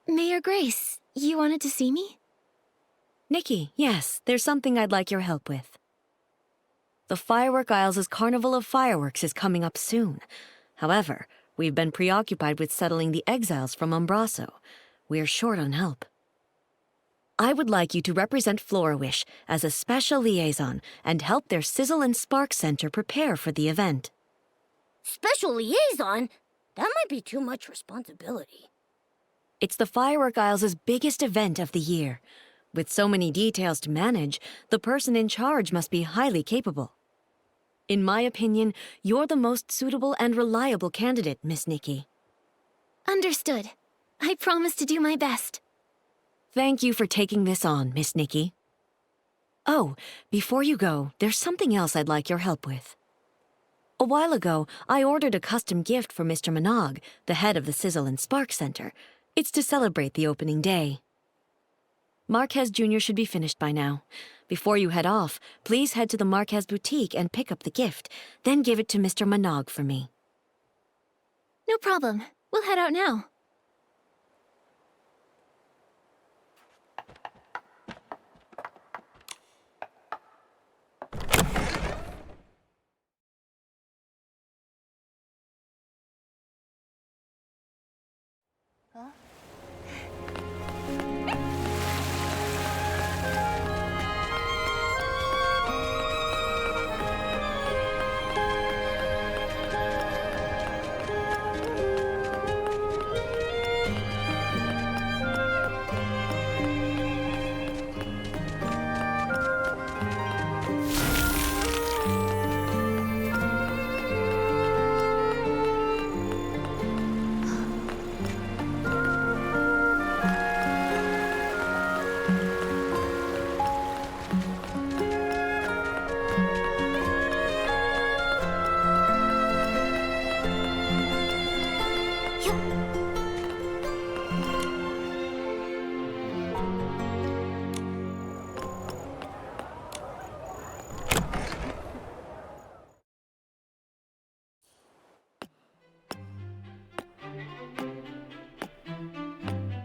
Mayor Grace, you wanted to see me? Nikki, yes, there's something I'd like your help with. The Firework Isles' Carnival of Fireworks is coming up soon. However, we've been preoccupied with settling the exiles from Umbraso. We're short on help. I would like you to represent Florawish as a special liaison and help their Sizzle and Spark Center prepare for the event. Special liaison? That might be too much responsibility. It's the Firework Isles' biggest event of the year. With so many details to manage, the person in charge must be highly capable. In my opinion, you're the most suitable and reliable candidate, Miss Nikki. Understood. I promise to do my best. Thank you for taking this on, Miss Nikki. Oh, before you go, there's something else I'd like your help with. A while ago, I ordered a custom gift for Mr. Minogue, the head of the Sizzle and Spark Center. It's to celebrate the opening day. Marquez Jr. should be finished by now. Before you head off, please head to the Marquez boutique and pick up the gift, then give it to Mr. Minogue for me. No problem. We'll head out now.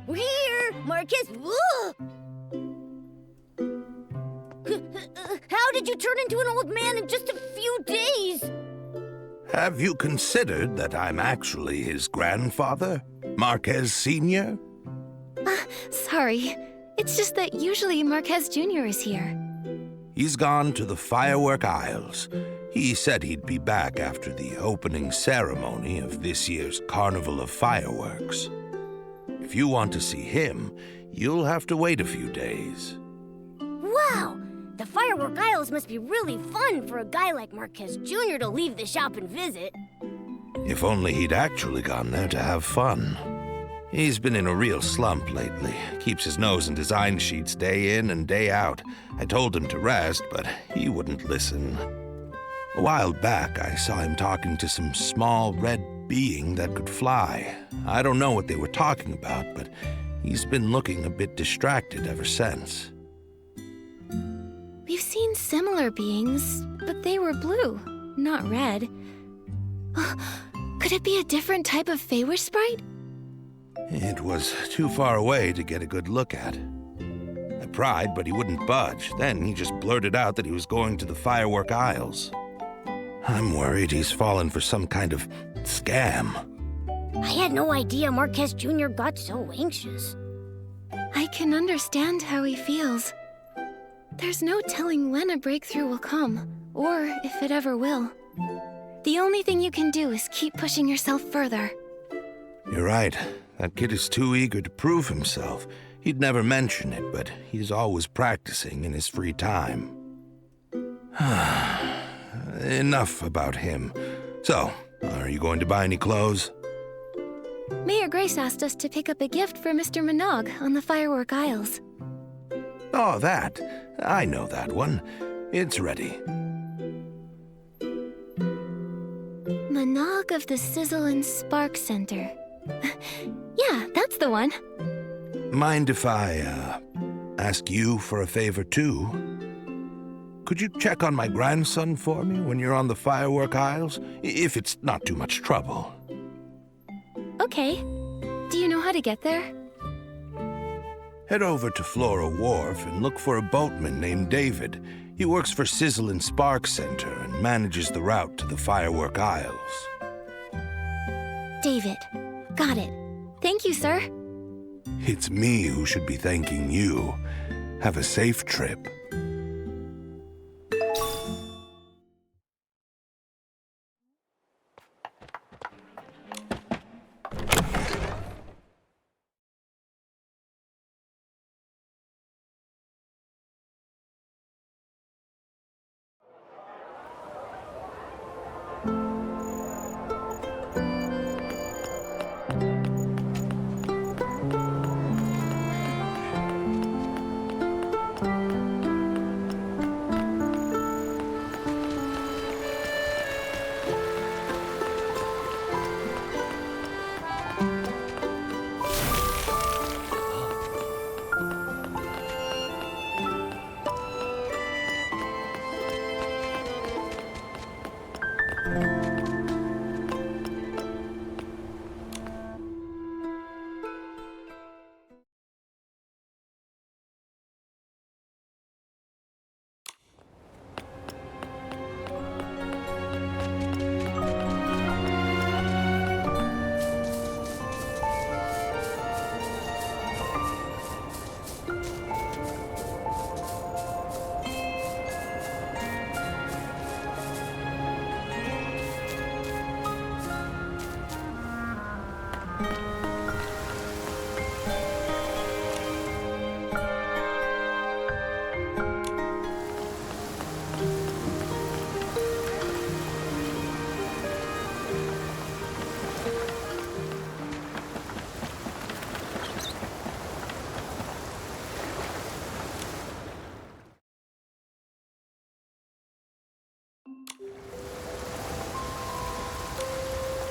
We're here! Marquez! Ugh! How did you turn into an old man in just a few days? Have you considered that I'm actually his grandfather, Marquez Sr.? Sorry. It's just that usually Marquez Jr. is here. He's gone to the Firework Isles. He said he'd be back after the opening ceremony of this year's Carnival of Fireworks. If you want to see him, you'll have to wait a few days. Wow! The Firework Isles must be really fun for a guy like Marquez Jr. to leave the shop and visit. If only he'd actually gone there to have fun. He's been in a real slump lately. Keeps his nose in design sheets day in and day out. I told him to rest, but he wouldn't listen. A while back, I saw him talking to some small red being that could fly. I don't know what they were talking about, but he's been looking a bit distracted ever since. We've seen similar beings, but they were blue, not red. Could it be a different type of Feywish sprite? It was too far away to get a good look at. I pried, but he wouldn't budge. Then he just blurted out that he was going to the Firework Isles. I'm worried he's fallen for some kind of scam. I had no idea Marquez Jr. got so anxious. I can understand how he feels. There's no telling when a breakthrough will come, or if it ever will. The only thing you can do is keep pushing yourself further. You're right. That kid is too eager to prove himself. He'd never mention it, but he's always practicing in his free time. Enough about him. So, are you going to buy any clothes? Mayor Grace asked us to pick up a gift for Mr. Minogue on the Firework Isles. Oh, that. I know that one. It's ready. Monog of the Sizzle and Spark Center. Yeah, that's the one. Mind if I, ask you for a favor, too? Could you check on my grandson for me when you're on the Firework Isles? If it's not too much trouble. Okay. Do you know how to get there? Head over to Flora Wharf and look for a boatman named David. He works for Sizzle and Spark Center and manages the route to the Firework Isles. David. Got it. Thank you, sir. It's me who should be thanking you. Have a safe trip.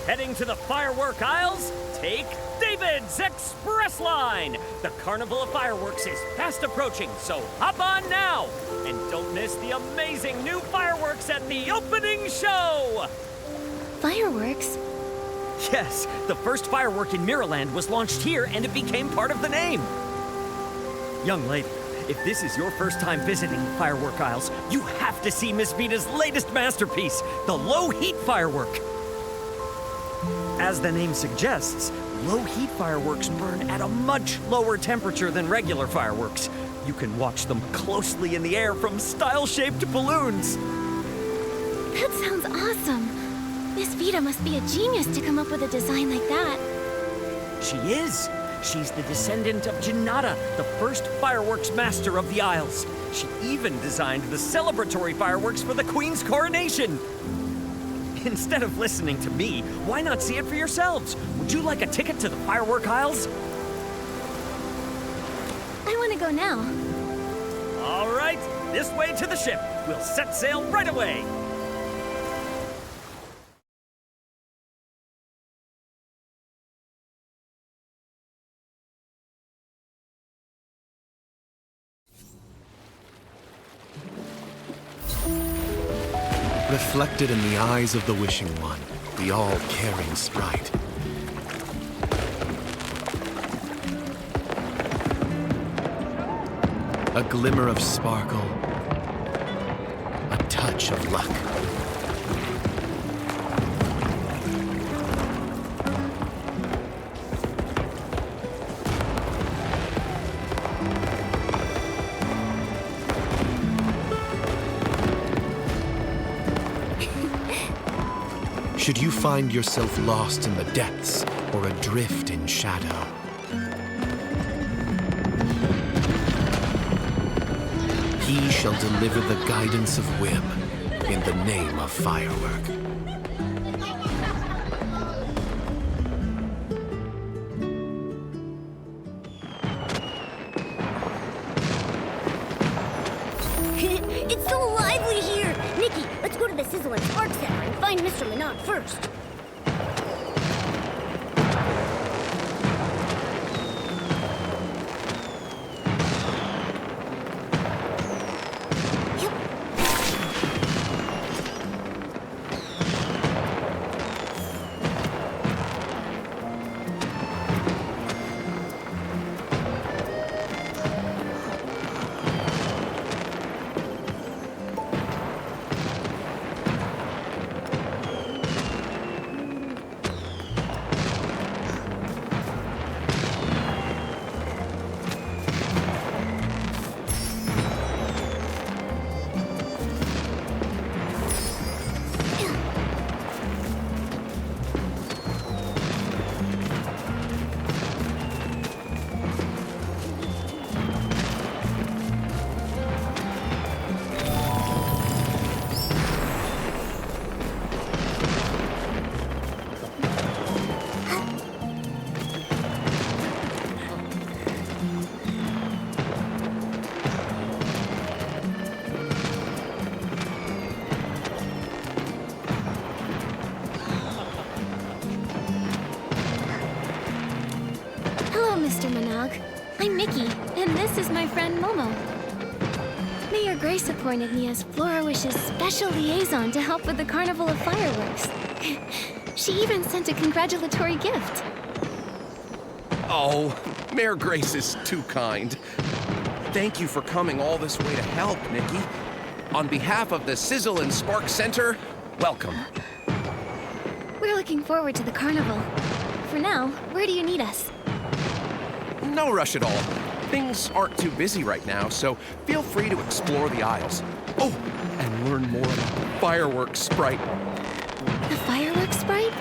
Heading to the Firework Isles? Take David's Express Line! The Carnival of Fireworks is fast approaching, so hop on now! And don't miss the amazing new fireworks at the opening show! Fireworks? Yes, the first firework in Mirrorland was launched here and it became part of the name. Young lady, if this is your first time visiting the Firework Isles, you have to see Miss Vita's latest masterpiece, the low-heat firework. As the name suggests, low-heat fireworks burn at a much lower temperature than regular fireworks. You can watch them closely in the air from style-shaped balloons. That sounds awesome. Miss Vita must be a genius to come up with a design like that. She is. She's the descendant of Janata, the first fireworks master of the Isles. She even designed the celebratory fireworks for the Queen's coronation. Instead of listening to me, why not see it for yourselves? Would you like a ticket to the Firework Isles? I want to go now. All right, this way to the ship. We'll set sail right away. Reflected in the eyes of the Wishing One, the all-caring sprite. A glimmer of sparkle, a touch of luck. Should you find yourself lost in the depths or adrift in shadow, he shall deliver the guidance of whim in the name of firework. Sizzle and Spark Center and find Mr. Minogue first. Mr. Minogue. I'm Nikki, and this is my friend Momo. Mayor Grace appointed me as Flora Wish's special liaison to help with the Carnival of Fireworks. She even sent a congratulatory gift. Oh, Mayor Grace is too kind. Thank you for coming all this way to help, Nikki. On behalf of the Sizzle and Spark Center, welcome. We're looking forward to the carnival. For now, where do you need us? No rush at all. Things aren't too busy right now, so feel free to explore the aisles. Oh, and learn more about the fireworks sprite. The fireworks sprite?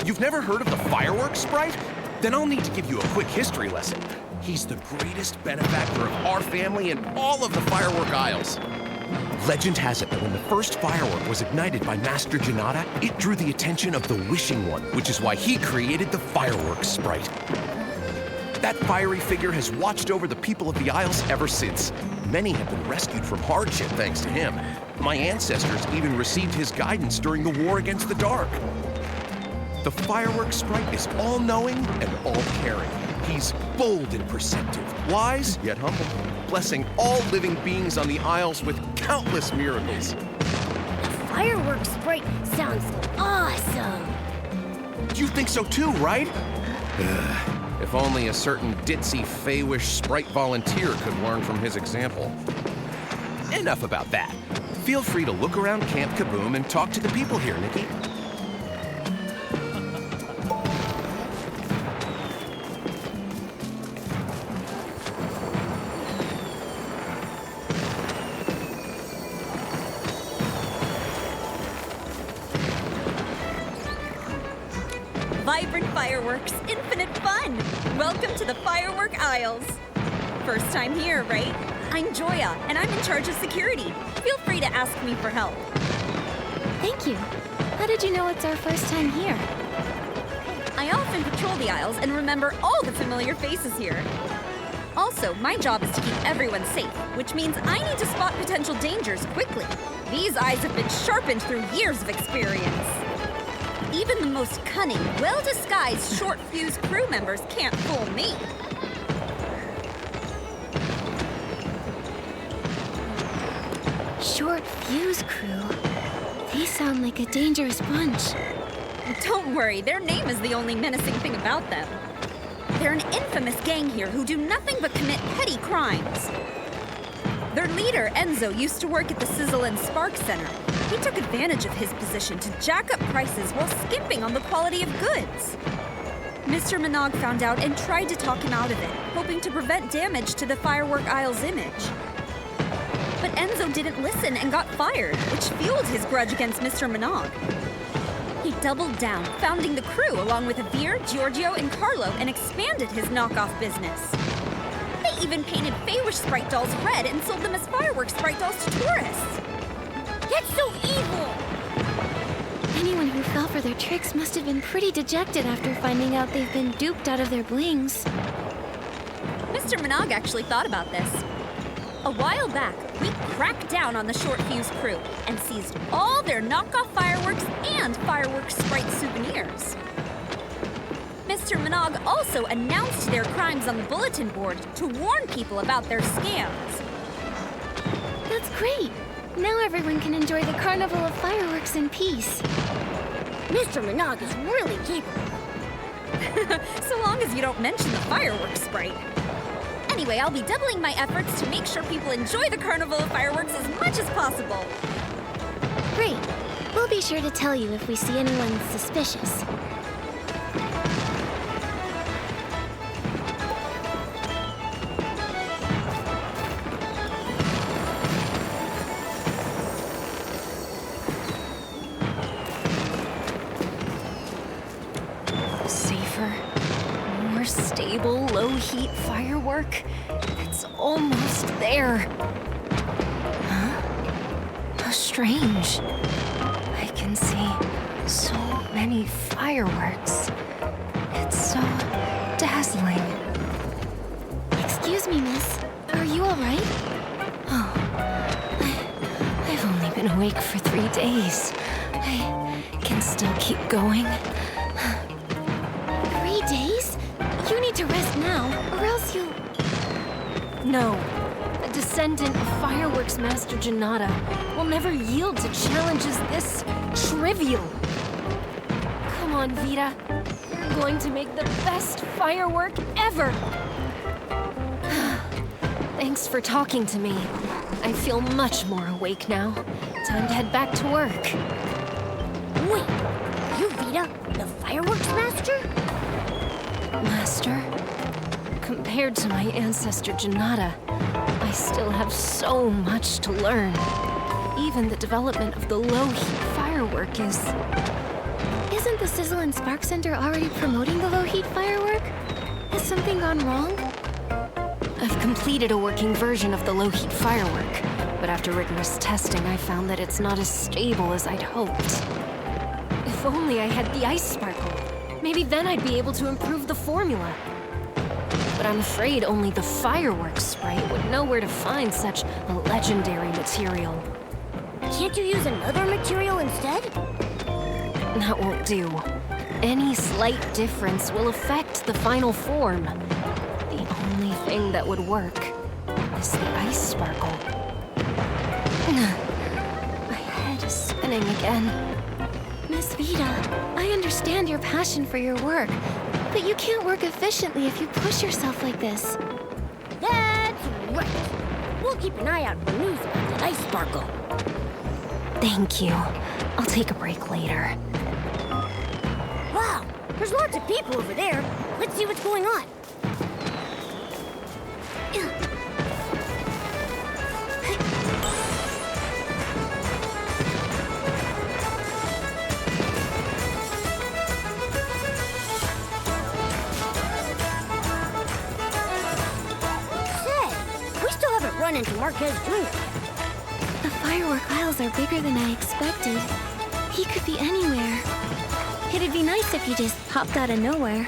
You've never heard of the fireworks sprite? Then I'll need to give you a quick history lesson. He's the greatest benefactor of our family in all of the firework aisles. Legend has it that when the first firework was ignited by Master Janata, it drew the attention of the Wishing One, which is why he created the fireworks sprite. That fiery figure has watched over the people of the Isles ever since. Many have been rescued from hardship thanks to him. My ancestors even received his guidance during the war against the dark. The fireworks sprite is all-knowing and all-caring. He's bold and perceptive, wise yet humble, blessing all living beings on the Isles with countless miracles. The fireworks sprite sounds awesome. You think so too, right? If only a certain ditzy Feywish sprite volunteer could learn from his example. Enough about that. Feel free to look around Camp Kaboom and talk to the people here, Nikki. Vibrant fireworks, infinite fun! Welcome to the Firework Isles. First time here, right? I'm Joya, and I'm in charge of security. Feel free to ask me for help. Thank you. How did you know it's our first time here? I often patrol the Isles and remember all the familiar faces here. Also, my job is to keep everyone safe, which means I need to spot potential dangers quickly. These eyes have been sharpened through years of experience. Even the most cunning, well-disguised short-fuse crew members can't fool me. Short fuse crew. They sound like a dangerous bunch. Don't worry, their name is the only menacing thing about them. They're an infamous gang here who do nothing but commit petty crimes. Their leader, Enzo, used to work at the Sizzle and Spark Center. He took advantage of his position to jack up prices while skimping on the quality of goods. Mr. Minogue found out and tried to talk him out of it, hoping to prevent damage to the Firework Isle's image. But Enzo didn't listen and got fired, which fueled his grudge against Mr. Minogue. He doubled down, founding the crew along with Avir, Giorgio, and Carlo, and expanded his knockoff business. They even painted Feywish sprite dolls red and sold them as fireworks sprite dolls to tourists. That's so evil! Anyone who fell for their tricks must have been pretty dejected after finding out they've been duped out of their blings. Mr. Minogue actually thought about this. A while back, we cracked down on the Short Fuse crew and seized all their knockoff fireworks and fireworks sprite souvenirs. Mr. Minogue also announced their crimes on the bulletin board to warn people about their scams. That's great. Now everyone can enjoy the carnival of fireworks in peace. Mr. Minogue is really capable. So long as you don't mention the fireworks sprite. Anyway, I'll be doubling my efforts to make sure people enjoy the carnival of fireworks as much as possible. Great. We'll be sure to tell you if we see anyone suspicious. Safer, more stable, low-heat firework. It's almost there. Huh? How strange. I can see so many fireworks. It's so dazzling. Excuse me, miss. Are you all right? Oh, I've only been awake for 3 days. I can still keep going. 3 days? You need to rest now, or else you'll... No. A descendant of Fireworks Master Janata will never yield to challenges this trivial. Come on, Vita. You're going to make the best firework ever. Thanks for talking to me. I feel much more awake now. Time to head back to work. Wait, you Vita, the fireworks master? Master? Compared to my ancestor Janata, I still have so much to learn. Even the development of the low-heat firework is... Isn't the Sizzle and Spark Center already promoting the low-heat firework? Has something gone wrong? I've completed a working version of the low-heat firework, but after rigorous testing, I found that it's not as stable as I'd hoped. If only I had the ice sparkle. Maybe then I'd be able to improve the formula. But I'm afraid only the fireworks sprite would know where to find such a legendary material. Can't you use another material instead? That won't do. Any slight difference will affect the final form. The only thing that would work is the ice sparkle. My head is spinning again. Miss Vita, I understand your passion for your work, but you can't work efficiently if you push yourself like this. That's right. We'll keep an eye out for news about the ice sparkle. Thank you. I'll take a break later. Wow, there's lots of people over there. Let's see what's going on. Run into Marquez Jr. The firework aisles are bigger than I expected. He could be anywhere. It'd be nice if he just popped out of nowhere.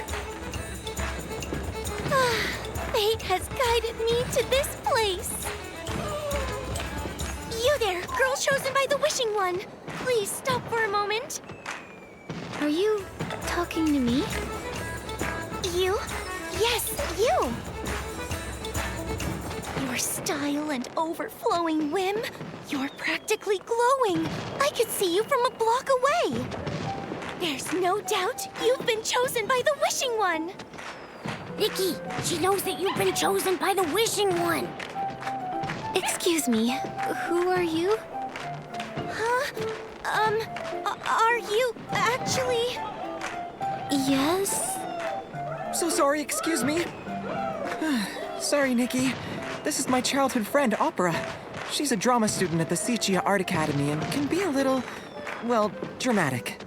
Fate has guided me to this place. You there, girl chosen by the Wishing One. Please stop for a moment. Are you talking to me? You? Yes, you! Your style and overflowing whim, you're practically glowing. I could see you from a block away. There's no doubt you've been chosen by the Wishing One. Nikki, she knows that you've been chosen by the Wishing One. Excuse me, who are you? Huh? Are you actually... Yes? So sorry, excuse me. Sorry, Nikki. This is my childhood friend, Opera. She's a drama student at the Sichia Art Academy and can be a little, well, dramatic.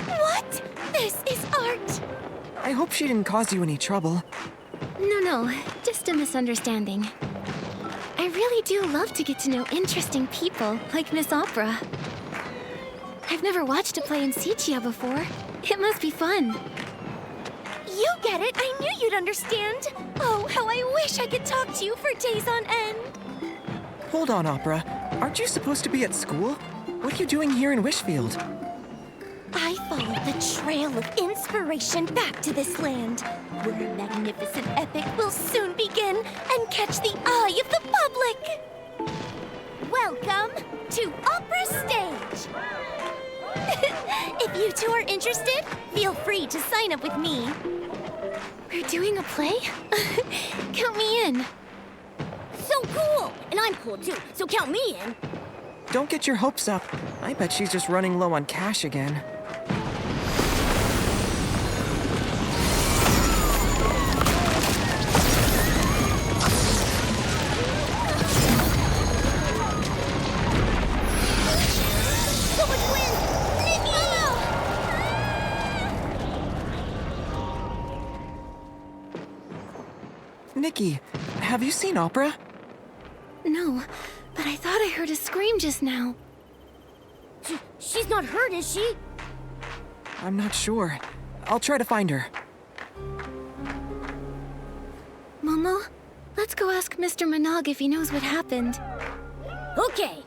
What? This is art! I hope she didn't cause you any trouble. No, just a misunderstanding. I really do love to get to know interesting people like Miss Opera. I've never watched a play in Sichia before. It must be fun. You get it! I knew you'd understand! Oh, how I wish I could talk to you for days on end! Hold on, Opera. Aren't you supposed to be at school? What are you doing here in Wishfield? I followed the trail of inspiration back to this land, where a magnificent epic will soon begin and catch the eye of the public. Welcome to Opera Stage. If you two are interested, feel free to sign up with me. We're doing a play? Count me in. So cool! And I'm cool too, so count me in. Don't get your hopes up. I bet she's just running low on cash again. So much wind! Nikki! Nikki, have you seen Opera? No, but I thought I heard a scream just now. She's not hurt, is she? I'm not sure. I'll try to find her. Momo, let's go ask Mr. Minogue if he knows what happened. Okay.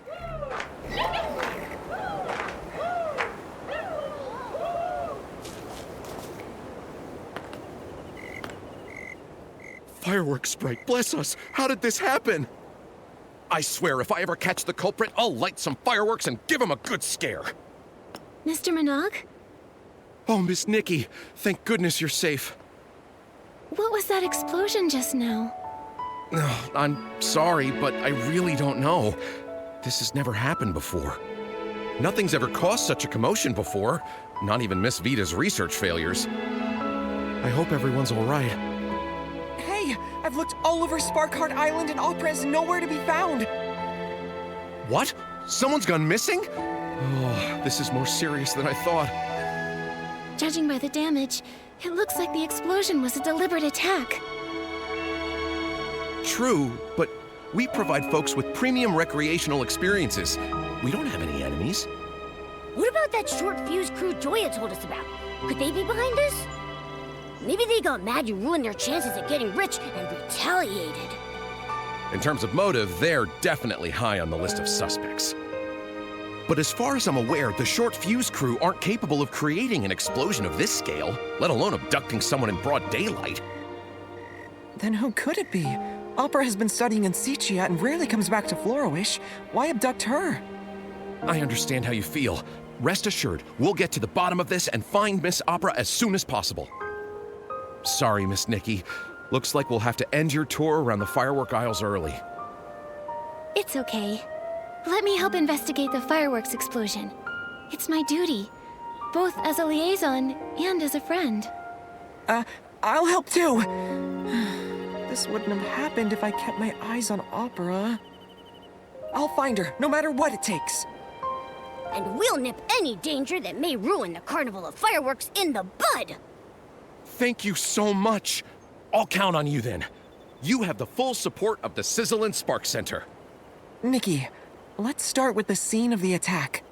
Fireworks sprite, bless us! How did this happen? I swear, if I ever catch the culprit, I'll light some fireworks and give him a good scare. Mr. Minogue? Oh, Miss Nikki, thank goodness you're safe. What was that explosion just now? I'm sorry, but I really don't know. This has never happened before. Nothing's ever caused such a commotion before, not even Miss Vita's research failures. I hope everyone's all right. Hey, I've looked all over Sparkheart Island and Opera is nowhere to be found. What? Someone's gone missing? Oh, this is more serious than I thought. Judging by the damage, it looks like the explosion was a deliberate attack. True, but we provide folks with premium recreational experiences. We don't have any enemies. What about that short fuse crew Joya told us about? Could they be behind this? Maybe they got mad you ruined their chances at getting rich and retaliated. In terms of motive, they're definitely high on the list of suspects. But as far as I'm aware, the short fuse crew aren't capable of creating an explosion of this scale, let alone abducting someone in broad daylight. Then who could it be? Opera has been studying in Sichia and rarely comes back to Floriwish. Why abduct her? I understand how you feel. Rest assured, we'll get to the bottom of this and find Miss Opera as soon as possible. Sorry, Miss Nikki. Looks like we'll have to end your tour around the firework aisles early. It's okay. Let me help investigate the fireworks explosion. It's my duty, both as a liaison and as a friend. I'll help too. This wouldn't have happened if I kept my eyes on Opera. I'll find her, no matter what it takes. And we'll nip any danger that may ruin the Carnival of Fireworks in the bud! Thank you so much. I'll count on you then. You have the full support of the Sizzle and Spark Center. Nikki, let's start with the scene of the attack.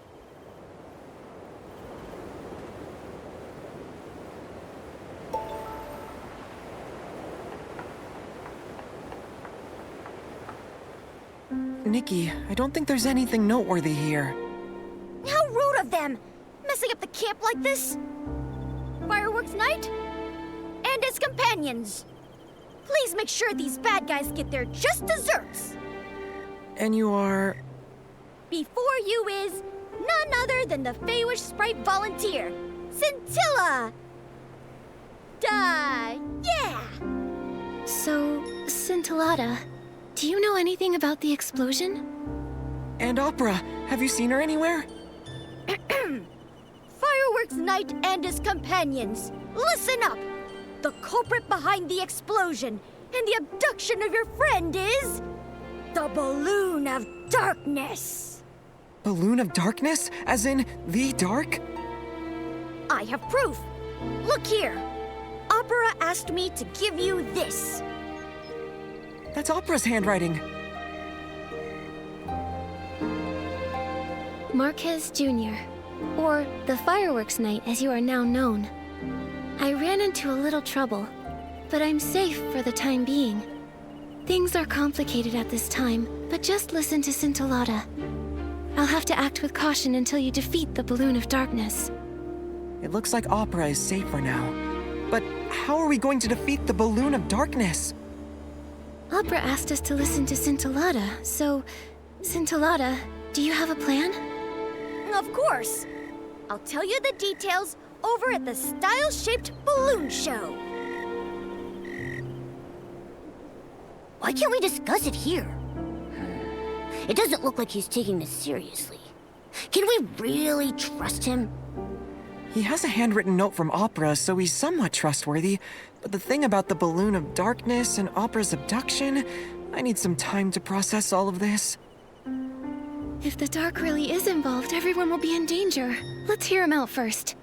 Nikki, I don't think there's anything noteworthy here. How rude of them! Messing up the camp like this! Fireworks night? And its companions. Please make sure these bad guys get their just desserts. And you are... Before you is none other than the Feywish Sprite volunteer, Scintilla! Yeah! So, Scintillata, do you know anything about the explosion? And Opera, have you seen her anywhere? Fireworks Night and his companions, listen up! The culprit behind the explosion and the abduction of your friend is... the Balloon of Darkness! Balloon of Darkness? As in, the dark? I have proof. Look here. Opera asked me to give you this. That's Opera's handwriting. Marquez Jr., or the Fireworks Night as you are now known. I ran into a little trouble, but I'm safe for the time being. Things are complicated at this time, but just listen to Scintillata. I'll have to act with caution until you defeat the Balloon of Darkness. It looks like Opera is safe for now. But how are we going to defeat the Balloon of Darkness? Opera asked us to listen to Scintillata, so... Scintillata, do you have a plan? Of course. I'll tell you the details over at the Style-Shaped Balloon Show. Why can't we discuss it here? It doesn't look like he's taking this seriously. Can we really trust him? He has a handwritten note from Opera, so he's somewhat trustworthy. But the thing about the Balloon of Darkness and Opera's abduction, I need some time to process all of this. If the dark really is involved, everyone will be in danger. Let's hear him out first.